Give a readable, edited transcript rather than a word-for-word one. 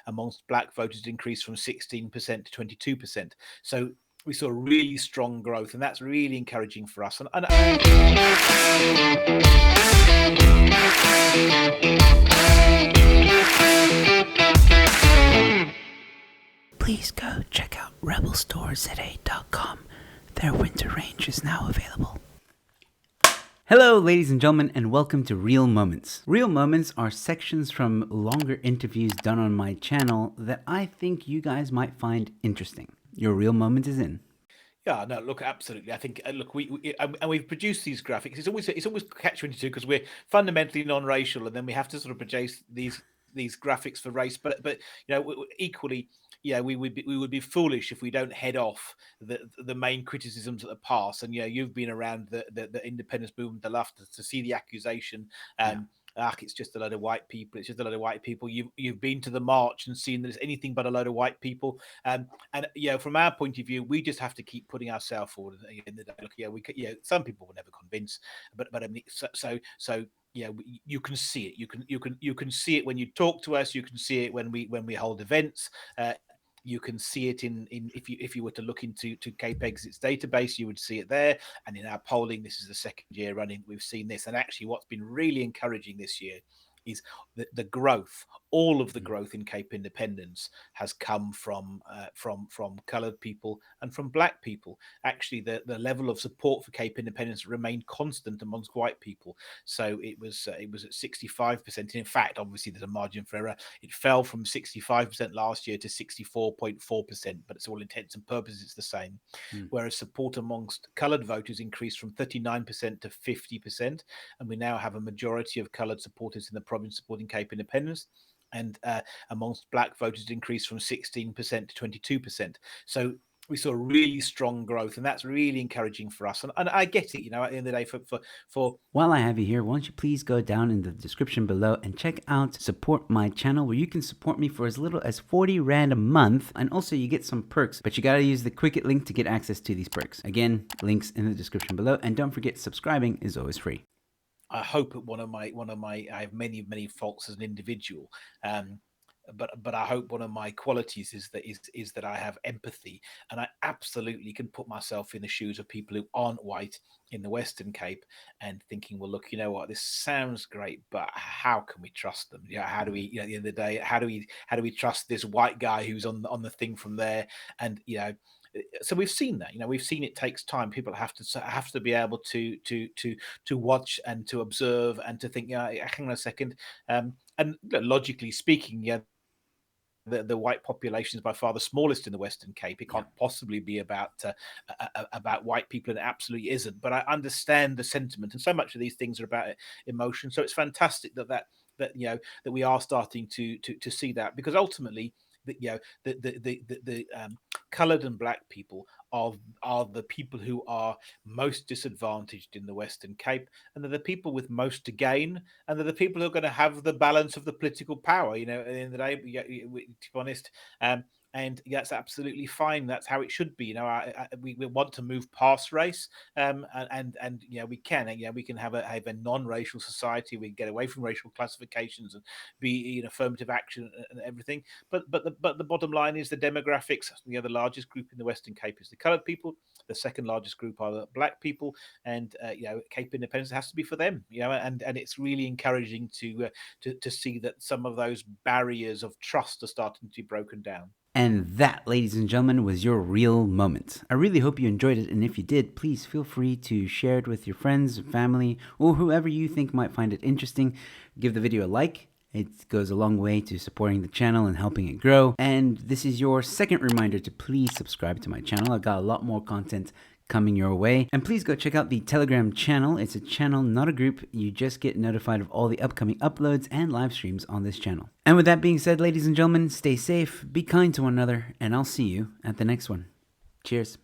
amongst black voters increased from 16% to 22%. So we saw really strong growth, and that's really encouraging for us. Please go check out rebelstoresza.com. Their winter range is now available. Hello, ladies and gentlemen, and welcome to Real Moments. Real Moments are sections from longer interviews done on my channel that I think you guys might find interesting. Your real moment is in. Yeah, no, look, absolutely. I think, look, we've produced these graphics. It's always catch-22 because we're fundamentally non-racial, and then we have to sort of produce these graphics for race. But equally, we would be foolish if we don't head off the main criticisms of the past. And you've been around the independence movement, the left, to see the accusation. It's just a load of white people. It's just a load of white people. You've been to the march and seen that it's anything but a load of white people. And from our point of view, we just have to keep putting ourselves forward. In the day, look, some people will never convince, but I mean, so you can see it. You can see it when you talk to us. You can see it when we hold events. You can see it in if you were to look into Cape Exit's database, you would see it there. And in our polling, this is the second year running, we've seen this. And actually, what's been really encouraging this year is the growth. All of the growth in Cape Independence has come from coloured people and from black people. Actually, the level of support for Cape Independence remained constant amongst white people. So it was at 65%. And in fact, obviously, there's a margin for error. It fell from 65% last year to 64.4%, but it's all intents and purposes, it's the same. Whereas support amongst coloured voters increased from 39% to 50%, and we now have a majority of coloured supporters in the province supporting Cape Independence. And amongst black voters increased from 16% to 22%. So we saw really strong growth, and that's really encouraging for us. And I get it, at the end of the day, for While I have you here, why don't you please go down in the description below and check out Support My Channel, where you can support me for as little as 40 Rand a month. And also you get some perks, but you got to use the Quicket link to get access to these perks. Again, links in the description below. And don't forget, subscribing is always free. I hope one of my I have many faults as an individual, but I hope one of my qualities is that I have empathy, and I absolutely can put myself in the shoes of people who aren't white in the Western Cape and thinking, well, look, you know what, this sounds great, but how can we trust them? How do we, at the end of the day, how do we trust this white guy who's on the thing from there? And so we've seen that. We've seen it takes time. People have to be able to watch and to observe and to think. Hang on a second. And logically speaking, the white population is by far the smallest in the Western Cape. It can't possibly be about white people, and it absolutely isn't. But I understand the sentiment, and so much of these things are about emotion. So it's fantastic that we are starting to see that, because ultimately, the coloured and black people are the people who are most disadvantaged in the Western Cape, and they're the people with most to gain, and they're the people who are going to have the balance of the political power. At the end of the day, to be honest. And that's absolutely fine. That's how it should be. We want to move past race, and we can. We can have a non-racial society. We can get away from racial classifications and be in affirmative action and everything. But the bottom line is the demographics. The largest group in the Western Cape is the coloured people. The second largest group are the black people, and Cape Independence has to be for them. And it's really encouraging to see that some of those barriers of trust are starting to be broken down. And that, ladies and gentlemen, was your real moment. I really hope you enjoyed it, and if you did, please feel free to share it with your friends, family, or whoever you think might find it interesting. Give the video a like. It goes a long way to supporting the channel and helping it grow. And this is your second reminder to please subscribe to my channel. I've got a lot more content coming your way. And please go check out the Telegram channel. It's a channel, not a group. You just get notified of all the upcoming uploads and live streams on this channel. And with that being said, ladies and gentlemen, stay safe, be kind to one another, and I'll see you at the next one. Cheers.